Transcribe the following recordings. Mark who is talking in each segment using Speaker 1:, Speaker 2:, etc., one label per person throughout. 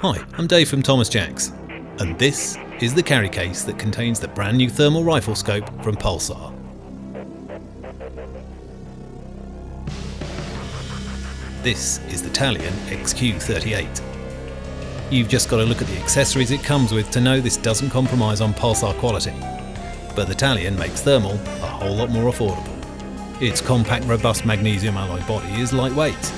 Speaker 1: Hi, I'm Dave from Thomas Jacks, and this is the carry case that contains the brand new thermal rifle scope from Pulsar. This is the Talion XQ38. You've just got to look at the accessories it comes with to know this doesn't compromise on Pulsar quality. But the Talion makes thermal a whole lot more affordable. Its compact, robust magnesium alloy body is lightweight,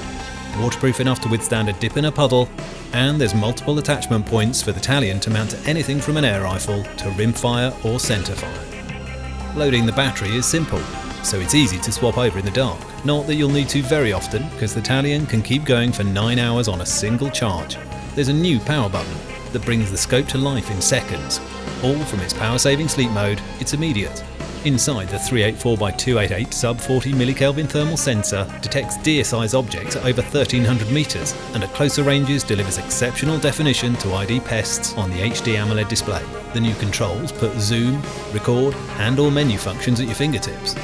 Speaker 1: waterproof enough to withstand a dip in a puddle, and there's multiple attachment points for the Talion to mount to anything from an air rifle to rimfire or centerfire. Loading the battery is simple, so it's easy to swap over in the dark. Not that you'll need to very often, because the Talion can keep going for 9 hours on a single charge. There's a new power button that brings the scope to life in seconds. All from its power-saving sleep mode, it's immediate. Inside, the 384x288 sub-40 millikelvin thermal sensor detects deer-sized objects at over 1300 meters, and at closer ranges delivers exceptional definition to ID pests on the HD AMOLED display. The new controls put zoom, record, and/or menu functions at your fingertips.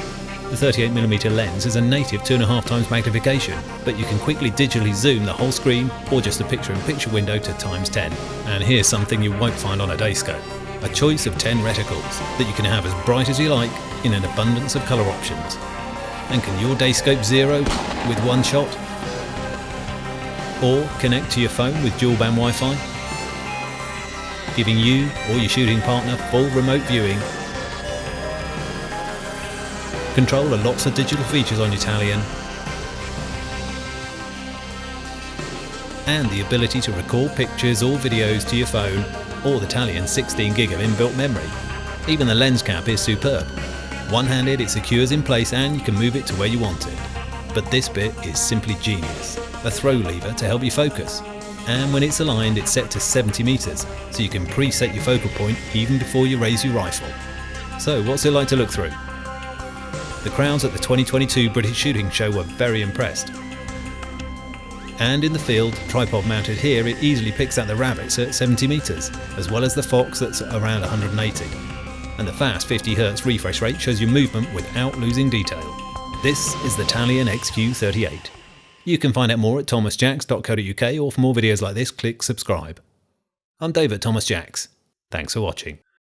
Speaker 1: The 38mm lens is a native 2.5 times magnification, but you can quickly digitally zoom the whole screen or just the picture-in-picture window to ×10. And here's something you won't find on a day scope. A choice of 10 reticles that you can have as bright as you like in an abundance of colour options. And can your day scope zero with one shot? Or connect to your phone with dual band Wi-Fi? Giving you or your shooting partner full remote viewing. Control are lots of digital features on your Talion. And the ability to record pictures or videos to your phone, or the Talion's 16GB of inbuilt memory. Even the lens cap is superb. One-handed, it secures in place and you can move it to where you want it. But this bit is simply genius. A throw lever to help you focus. And when it's aligned, it's set to 70 meters, so you can preset your focal point even before you raise your rifle. So what's it like to look through? The crowds at the 2022 British Shooting Show were very impressed. And in the field, tripod mounted here, it easily picks out the rabbits at 70 meters, as well as the fox that's around 180. And the fast 50 Hertz refresh rate shows you movement without losing detail. This is the Talion XQ38. You can find out more at thomasjacks.co.uk, or for more videos like this, click subscribe. I'm Dave at Thomas Jacks. Thanks for watching.